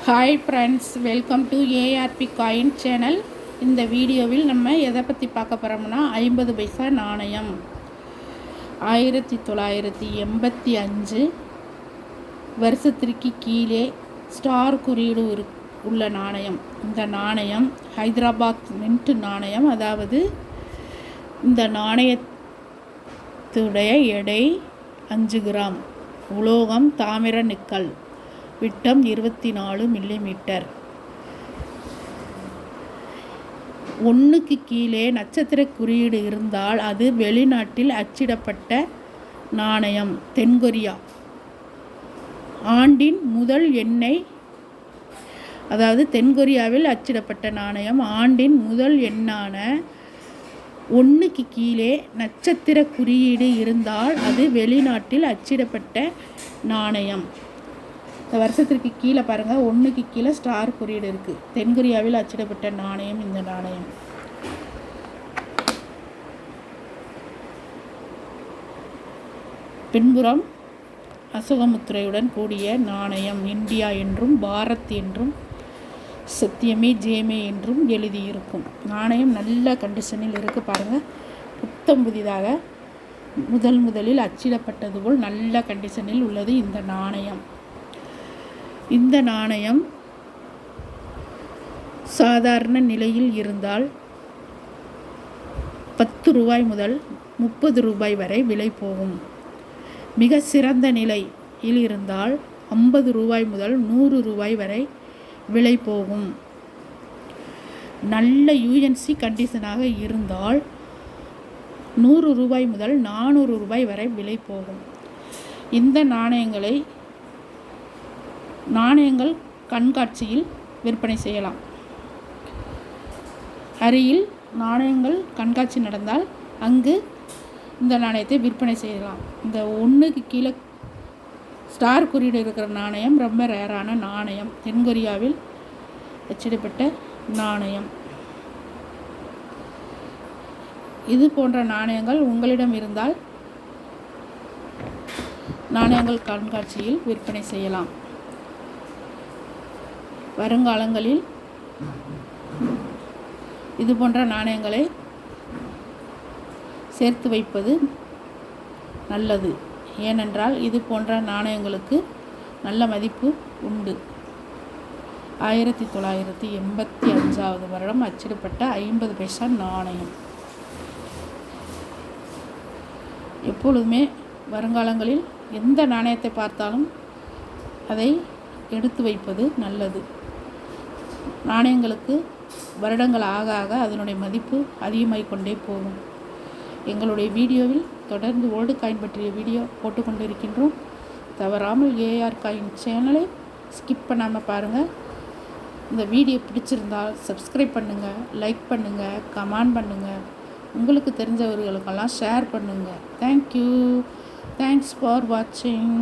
Hi friends, welcome to ARP coin channel. இந்த வீடியோவில் நம்ம எதை பற்றி பார்க்க போகிறோம்னா 50 பைசா நாணயம் 1985 வருஷத்திற்கு கீழே ஸ்டார் குறியீடு உள்ள நாணயம். இந்த நாணயம் ஹைதராபாத் மின்ட் நாணயம். அதாவது இந்த நாணயத்துடைய எடை 5 கிராம். உலோகம் தாமிர நிக்கல். விட்டம் 24 மில்லிமீட்டர். 1க்கு கீழே நட்சத்திர குறியீடு இருந்தால் அது வெளிநாட்டில் அச்சிடப்பட்ட நாணயம். தென்கொரியா. ஆண்டின் முதல் எண்ணை, அதாவது தென்கொரியாவில் அச்சிடப்பட்ட நாணயம். ஆண்டின் முதல் எண்ணான 1க்கு கீழே நட்சத்திர குறியீடு இருந்தால் அது வெளிநாட்டில் அச்சிடப்பட்ட நாணயம். இந்த வருஷத்திற்கு கீழே பாருங்கள், 1க்கு கீழே ஸ்டார் குறியீடு இருக்குது. தென்கொரியாவில் அச்சிடப்பட்ட நாணயம் இந்த நாணயம். பின்புறம் அசோகமுத்திரையுடன் கூடிய நாணயம். இந்தியா என்றும் பாரத் என்றும் சத்தியமே ஜேமே என்றும் எழுதியிருக்கும். நாணயம் நல்ல கண்டிஷனில் இருக்குது பாருங்கள். புத்தம் புதிதாக முதலில் அச்சிடப்பட்டது போல் நல்ல கண்டிஷனில் உள்ளது இந்த நாணயம். இந்த நாணயம் சாதாரண நிலையில் இருந்தால் 10 ரூபாய் முதல் 30 ரூபாய் வரை விலை போகும். மிக சிறந்த நிலையில் இருந்தால் 50 ரூபாய் முதல் 100 ரூபாய் வரை விலை போகும். நல்ல யூஎன்சி கண்டிஷனாக இருந்தால் 100 ரூபாய் முதல் 400 ரூபாய் வரை விலை போகும். இந்த நாணயங்கள் கண்காட்சியில் விற்பனை செய்யலாம். அருகில் நாணயங்கள் கண்காட்சி நடந்தால் அங்கு இந்த நாணயத்தை விற்பனை செய்யலாம். இந்த 1க்கு கீழே ஸ்டார் குறியீடு இருக்கிற நாணயம் ரொம்ப ரேரான நாணயம். தென்கொரியாவில் அச்சிடப்பட்ட நாணயம். இது போன்ற நாணயங்கள் உங்களிடம் இருந்தால் நாணயங்கள் கண்காட்சியில் விற்பனை செய்யலாம். வருங்காலங்களில் இது போன்ற நாணயங்களை சேர்த்து வைப்பது நல்லது. ஏனென்றால் இது போன்ற நாணயங்களுக்கு நல்ல மதிப்பு உண்டு. 1985 வருடம் அச்சிடப்பட்ட 50 பைசா நாணயம். எப்பொழுதுமே வருங்காலங்களில் எந்த நாணயத்தை பார்த்தாலும் அதை எடுத்து வைப்பது நல்லது. நாணயங்களுக்கு வருடங்கள் ஆக ஆக அதனுடைய மதிப்பு அதிகமாகிக் கொண்டே போகும். எங்களுடைய வீடியோவில் தொடர்ந்து ஓல்டு காயின் பற்றிய வீடியோ போட்டுக்கொண்டு இருக்கின்றோம். தவறாமல் ஏஆர் காயின் சேனலை ஸ்கிப் பண்ணாமல் பாருங்கள். இந்த வீடியோ பிடிச்சிருந்தால் சப்ஸ்கிரைப் பண்ணுங்கள், லைக் பண்ணுங்கள், கமெண்ட் பண்ணுங்கள். உங்களுக்கு தெரிஞ்சவர்களுக்கெல்லாம் ஷேர் பண்ணுங்கள். தேங்க்யூ. தேங்க்ஸ் ஃபார் வாட்சிங்.